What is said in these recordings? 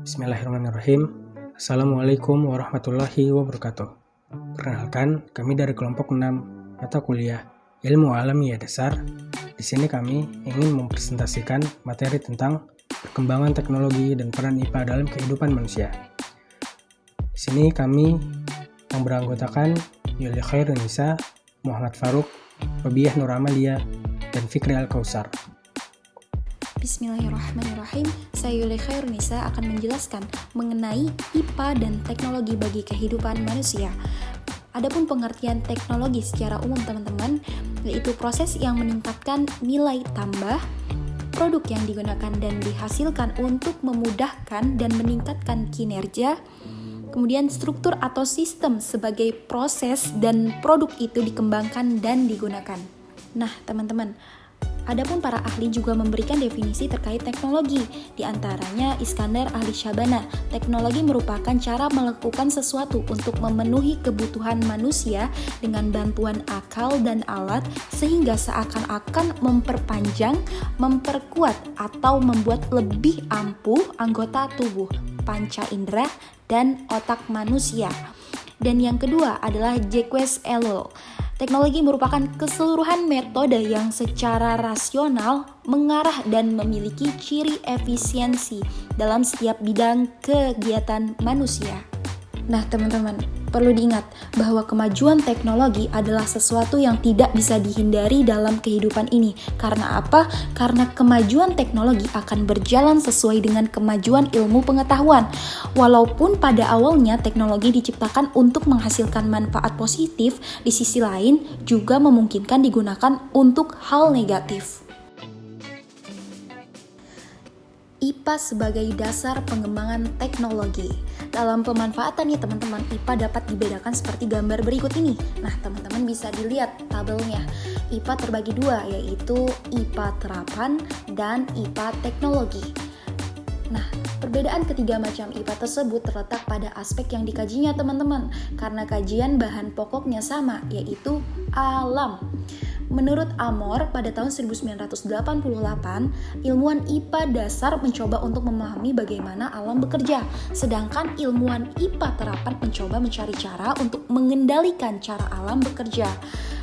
Bismillahirrahmanirrahim. Assalamualaikum warahmatullahi wabarakatuh. Perkenalkan, kami dari kelompok 6 mata kuliah Ilmu Alamiah Dasar. Di sini kami ingin mempresentasikan materi tentang perkembangan teknologi dan peran IPA dalam kehidupan manusia. Di sini kami yang beranggotakan Yuli Khairunisa, Muhammad Faruk, Robiah Nur Amalia, dan Fikri Al-Kausar. Bismillahirrahmanirrahim. Saya Yuli Khairunisa akan menjelaskan mengenai IPA dan teknologi bagi kehidupan manusia. Adapun pengertian teknologi secara umum teman-teman, yaitu proses yang meningkatkan nilai tambah, produk yang digunakan dan dihasilkan untuk memudahkan dan meningkatkan kinerja, kemudian struktur atau sistem sebagai proses dan produk itu dikembangkan dan digunakan. Nah teman-teman, adapun para ahli juga memberikan definisi terkait teknologi. Di antaranya Iskandar Ahli Syabana, teknologi merupakan cara melakukan sesuatu untuk memenuhi kebutuhan manusia dengan bantuan akal dan alat sehingga seakan-akan memperpanjang, memperkuat atau membuat lebih ampuh anggota tubuh, panca indera, dan otak manusia. Dan yang kedua adalah Jacques Ellul. Teknologi merupakan keseluruhan metode yang secara rasional mengarah dan memiliki ciri efisiensi dalam setiap bidang kegiatan manusia. Nah teman-teman, perlu diingat bahwa kemajuan teknologi adalah sesuatu yang tidak bisa dihindari dalam kehidupan ini. Karena apa? Karena kemajuan teknologi akan berjalan sesuai dengan kemajuan ilmu pengetahuan. Walaupun pada awalnya teknologi diciptakan untuk menghasilkan manfaat positif, di sisi lain juga memungkinkan digunakan untuk hal negatif. IPA sebagai dasar pengembangan teknologi. Dalam pemanfaatannya teman-teman, IPA dapat dibedakan seperti gambar berikut ini. Nah teman-teman bisa dilihat tabelnya. IPA terbagi dua, yaitu IPA terapan dan IPA teknologi. Nah, perbedaan ketiga macam IPA tersebut terletak pada aspek yang dikajinya teman-teman, karena kajian bahan pokoknya sama, yaitu alam. Menurut Amor, pada tahun 1988, ilmuwan IPA dasar mencoba untuk memahami bagaimana alam bekerja, sedangkan ilmuwan IPA terapan mencoba mencari cara untuk mengendalikan cara alam bekerja.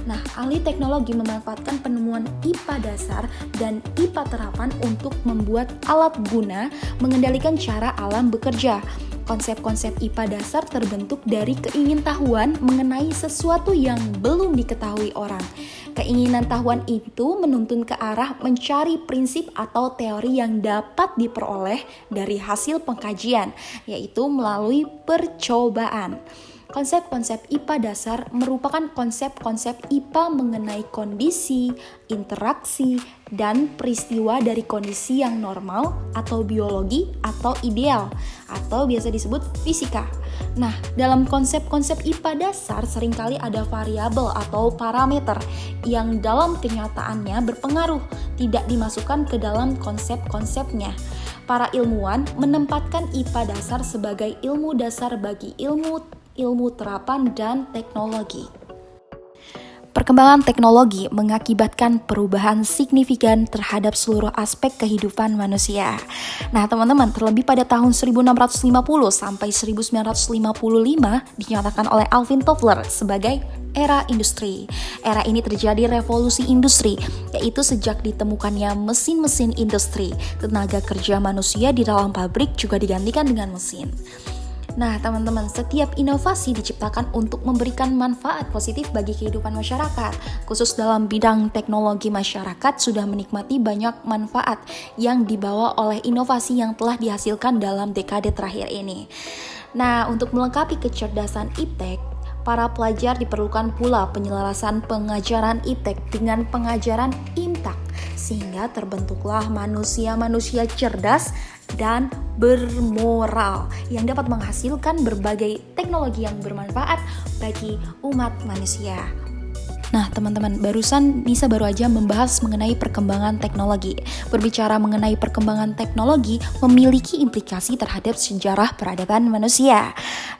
Nah, ahli teknologi memanfaatkan penemuan IPA dasar dan IPA terapan untuk membuat alat guna mengendalikan cara alam bekerja. Konsep-konsep IPA dasar terbentuk dari keingintahuan mengenai sesuatu yang belum diketahui orang. Keinginan tahuan itu menuntun ke arah mencari prinsip atau teori yang dapat diperoleh dari hasil pengkajian, yaitu melalui percobaan. Konsep-konsep IPA dasar merupakan konsep-konsep IPA mengenai kondisi, interaksi, dan peristiwa dari kondisi yang normal atau biologi atau ideal atau biasa disebut fisika. Nah, dalam konsep-konsep IPA dasar seringkali ada variabel atau parameter yang dalam kenyataannya berpengaruh, tidak dimasukkan ke dalam konsep-konsepnya. Para ilmuwan menempatkan IPA dasar sebagai ilmu dasar bagi ilmu terapan dan teknologi. Perkembangan teknologi mengakibatkan perubahan signifikan terhadap seluruh aspek kehidupan manusia. Nah, teman-teman, terlebih pada tahun 1650 sampai 1955 dinyatakan oleh Alvin Toffler sebagai era industri. Era ini terjadi revolusi industri, yaitu sejak ditemukannya mesin-mesin industri. Tenaga kerja manusia di dalam pabrik juga digantikan dengan mesin. Nah teman-teman, setiap inovasi diciptakan untuk memberikan manfaat positif bagi kehidupan masyarakat. Khusus dalam bidang teknologi, masyarakat sudah menikmati banyak manfaat yang dibawa oleh inovasi yang telah dihasilkan dalam dekade terakhir ini. Nah, untuk melengkapi kecerdasan iptek, para pelajar diperlukan pula penyelarasan pengajaran iptek dengan pengajaran imtak, sehingga terbentuklah manusia-manusia cerdas dan bermoral yang dapat menghasilkan berbagai teknologi yang bermanfaat bagi umat manusia. Nah teman-teman, barusan Nisa baru aja membahas mengenai perkembangan teknologi. Berbicara mengenai perkembangan teknologi memiliki implikasi terhadap sejarah peradaban manusia.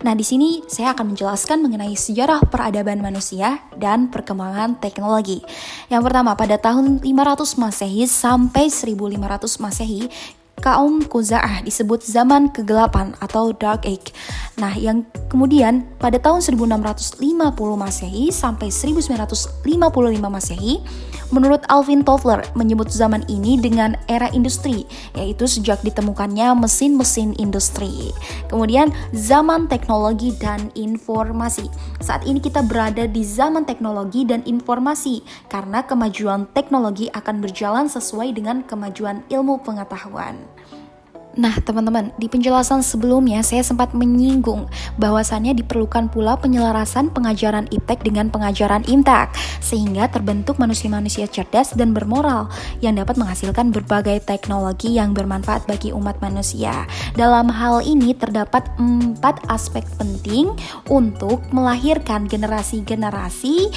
Nah di sini saya akan menjelaskan mengenai sejarah peradaban manusia dan perkembangan teknologi. Yang pertama, pada tahun 500 Masehi sampai 1500 Masehi, kaum Khuza'ah disebut zaman kegelapan atau Dark Age. Nah, yang kemudian pada tahun 1650 Masehi sampai 1955 Masehi, menurut Alvin Toffler menyebut zaman ini dengan era industri, yaitu sejak ditemukannya mesin-mesin industri. Kemudian zaman teknologi dan informasi. Saat ini kita berada di zaman teknologi dan informasi karena kemajuan teknologi akan berjalan sesuai dengan kemajuan ilmu pengetahuan. Nah teman-teman, di penjelasan sebelumnya saya sempat menyinggung bahwasannya diperlukan pula penyelarasan pengajaran iptek dengan pengajaran imtak, sehingga terbentuk manusia-manusia cerdas dan bermoral yang dapat menghasilkan berbagai teknologi yang bermanfaat bagi umat manusia. Dalam hal ini terdapat 4 aspek penting untuk melahirkan generasi-generasi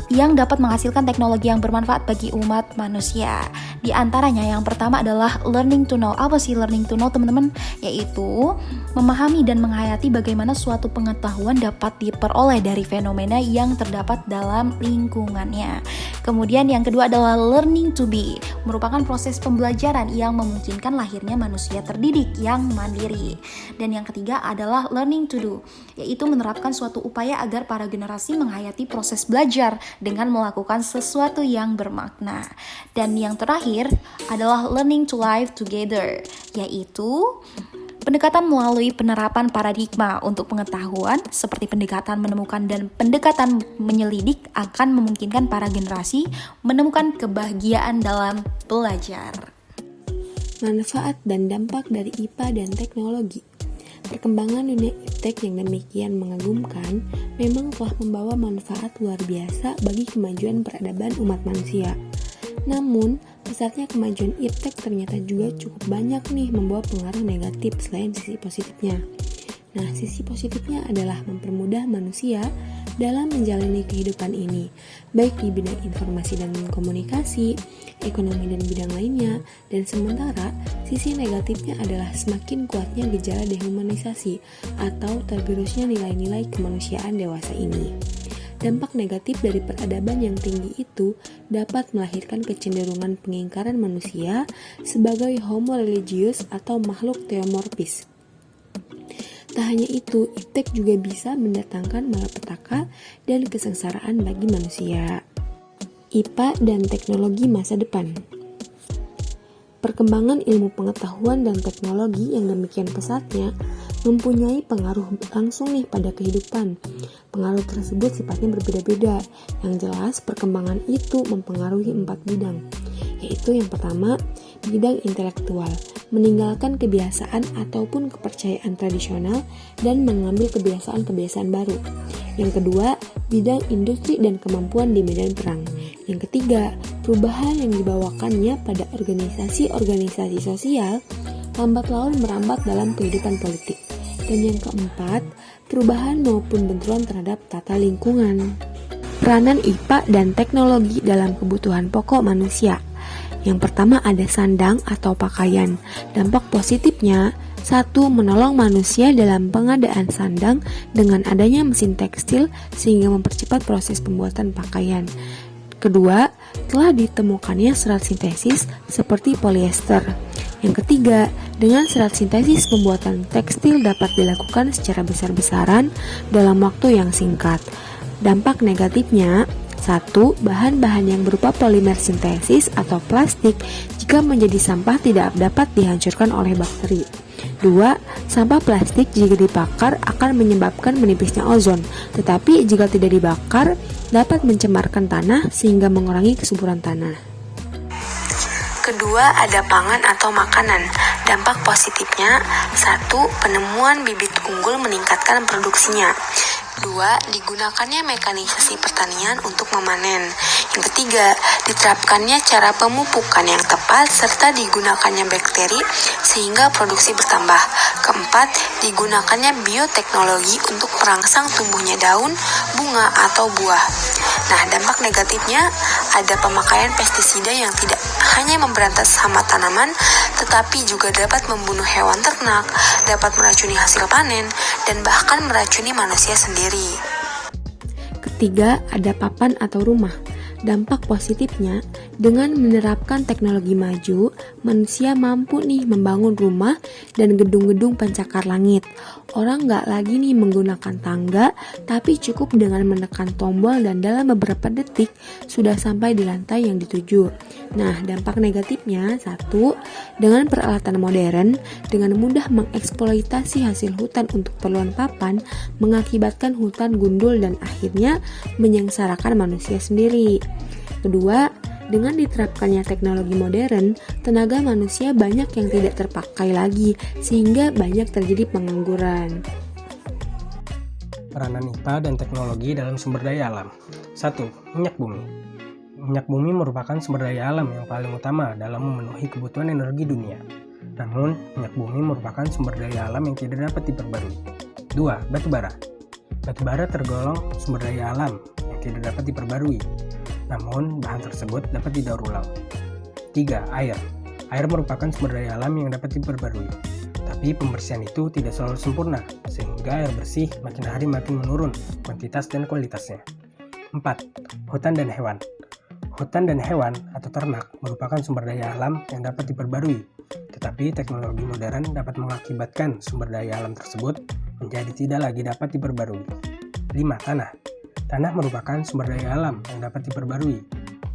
yang dapat menghasilkan teknologi yang bermanfaat bagi umat manusia. Di antaranya yang pertama adalah learning to know. Apa sih learning to know teman-teman? Yaitu memahami dan menghayati bagaimana suatu pengetahuan dapat diperoleh dari fenomena yang terdapat dalam lingkungannya. Kemudian yang kedua adalah learning to be, merupakan proses pembelajaran yang memungkinkan lahirnya manusia terdidik yang mandiri. Dan yang ketiga adalah learning to do, yaitu menerapkan suatu upaya agar para generasi menghayati proses belajar dengan melakukan sesuatu yang bermakna. Dan yang terakhir adalah learning to live together, yaitu pendekatan melalui penerapan paradigma untuk pengetahuan seperti pendekatan menemukan dan pendekatan menyelidik akan memungkinkan para generasi menemukan kebahagiaan dalam belajar. Manfaat dan dampak dari IPA dan teknologi. Perkembangan dunia iptek yang demikian mengagumkan memang telah membawa manfaat luar biasa bagi kemajuan peradaban umat manusia. Namun, pesatnya kemajuan iptek ternyata juga cukup banyak nih membawa pengaruh negatif selain sisi positifnya. Nah, sisi positifnya adalah mempermudah manusia dalam menjalani kehidupan ini, baik di bidang informasi dan komunikasi, ekonomi dan bidang lainnya, dan sementara sisi negatifnya adalah semakin kuatnya gejala dehumanisasi atau tergerusnya nilai-nilai kemanusiaan dewasa ini. Dampak negatif dari peradaban yang tinggi itu dapat melahirkan kecenderungan pengingkaran manusia sebagai homo religius atau makhluk theomorphis. Tak hanya itu, iptek juga bisa mendatangkan malapetaka dan kesengsaraan bagi manusia. IPA dan teknologi masa depan. Perkembangan ilmu pengetahuan dan teknologi yang demikian pesatnya mempunyai pengaruh langsung nih pada kehidupan. Pengaruh tersebut sifatnya berbeda-beda. Yang jelas, perkembangan itu mempengaruhi 4 bidang, yaitu yang pertama, bidang intelektual, meninggalkan kebiasaan ataupun kepercayaan tradisional dan mengambil kebiasaan-kebiasaan baru. Yang kedua, bidang industri dan kemampuan di medan perang. Yang ketiga, perubahan yang dibawakannya pada organisasi-organisasi sosial lambat laun merambat dalam kehidupan politik. Dan yang keempat, perubahan maupun benturan terhadap tata lingkungan. Peranan IPA dan teknologi dalam kebutuhan pokok manusia. Yang pertama ada sandang atau pakaian. Dampak positifnya, 1. Menolong manusia dalam pengadaan sandang dengan adanya mesin tekstil sehingga mempercepat proses pembuatan pakaian. Kedua, telah ditemukannya serat sintesis seperti polyester. Yang ketiga, dengan serat sintesis pembuatan tekstil dapat dilakukan secara besar-besaran dalam waktu yang singkat. Dampak negatifnya, 1. Bahan-bahan yang berupa polimer sintesis atau plastik jika menjadi sampah tidak dapat dihancurkan oleh bakteri. 2. Sampah plastik jika dibakar akan menyebabkan menipisnya ozon, tetapi jika tidak dibakar dapat mencemarkan tanah sehingga mengurangi kesuburan tanah. Kedua, ada pangan atau makanan. Dampak positifnya, 1. Penemuan bibit unggul meningkatkan produksinya. 2. Digunakannya mekanisasi pertanian untuk memanen. Yang ketiga, diterapkannya cara pemupukan yang tepat serta digunakannya bakteri sehingga produksi bertambah. Keempat, digunakannya bioteknologi untuk merangsang tumbuhnya daun, bunga, atau buah. Nah, dampak negatifnya ada pemakaian pestisida yang tidak hanya memberantas hama tanaman, tetapi juga dapat membunuh hewan ternak, dapat meracuni hasil panen, dan bahkan meracuni manusia sendiri. Ketiga, ada papan atau rumah. Dampak positifnya, dengan menerapkan teknologi maju, manusia mampu nih membangun rumah dan gedung-gedung pencakar langit. Orang nggak lagi nih menggunakan tangga, tapi cukup dengan menekan tombol dan dalam beberapa detik sudah sampai di lantai yang dituju. Nah, dampak negatifnya, satu, dengan peralatan modern, dengan mudah mengeksploitasi hasil hutan untuk keperluan papan, mengakibatkan hutan gundul dan akhirnya menyengsarakan manusia sendiri. Kedua, dengan diterapkannya teknologi modern, tenaga manusia banyak yang tidak terpakai lagi, sehingga banyak terjadi pengangguran. Peranan IPA dan teknologi dalam sumber daya alam. 1. Minyak bumi. Minyak bumi merupakan sumber daya alam yang paling utama dalam memenuhi kebutuhan energi dunia. Namun, minyak bumi merupakan sumber daya alam yang tidak dapat diperbarui. 2. Batu bara. Batu bara tergolong sumber daya alam yang tidak dapat diperbarui. Namun, bahan tersebut dapat didaur ulang. 3. Air. Air merupakan sumber daya alam yang dapat diperbarui. Tapi pembersihan itu tidak selalu sempurna, sehingga air bersih makin hari makin menurun kuantitas dan kualitasnya. 4. Hutan dan hewan. Hutan dan hewan atau ternak merupakan sumber daya alam yang dapat diperbarui. Tetapi teknologi modern dapat mengakibatkan sumber daya alam tersebut menjadi tidak lagi dapat diperbarui. 5. Tanah. Tanah merupakan sumber daya alam yang dapat diperbarui.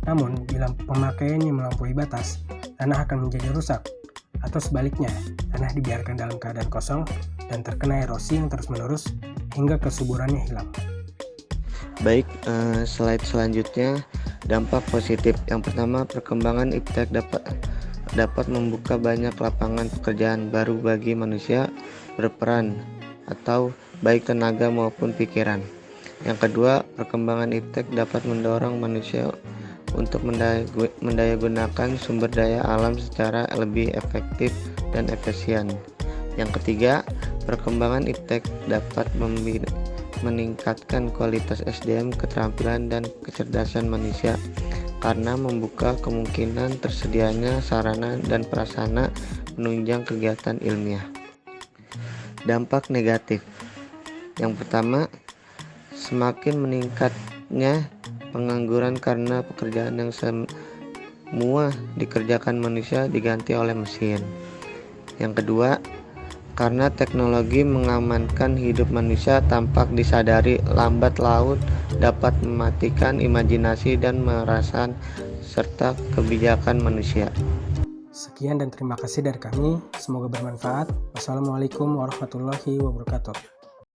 Namun, bila pemakaiannya melampaui batas, tanah akan menjadi rusak. Atau sebaliknya, tanah dibiarkan dalam keadaan kosong dan terkena erosi yang terus-menerus hingga kesuburannya hilang. Baik, slide selanjutnya, dampak positif. Yang pertama, perkembangan iptek dapat membuka banyak lapangan pekerjaan baru bagi manusia berperan atau baik tenaga maupun pikiran. Yang kedua, perkembangan iptek dapat mendorong manusia untuk mendayagunakan sumber daya alam secara lebih efektif dan efisien. Yang ketiga, perkembangan iptek dapat meningkatkan kualitas SDM, keterampilan dan kecerdasan manusia karena membuka kemungkinan tersedianya sarana dan prasarana penunjang kegiatan ilmiah. Dampak negatif. Yang pertama, semakin meningkatnya pengangguran karena pekerjaan yang semua dikerjakan manusia diganti oleh mesin. Yang kedua, karena teknologi mengamankan hidup manusia tampak disadari lambat laun dapat mematikan imajinasi dan perasaan serta kebijakan manusia. Sekian dan terima kasih dari kami. Semoga bermanfaat. Wassalamualaikum warahmatullahi wabarakatuh.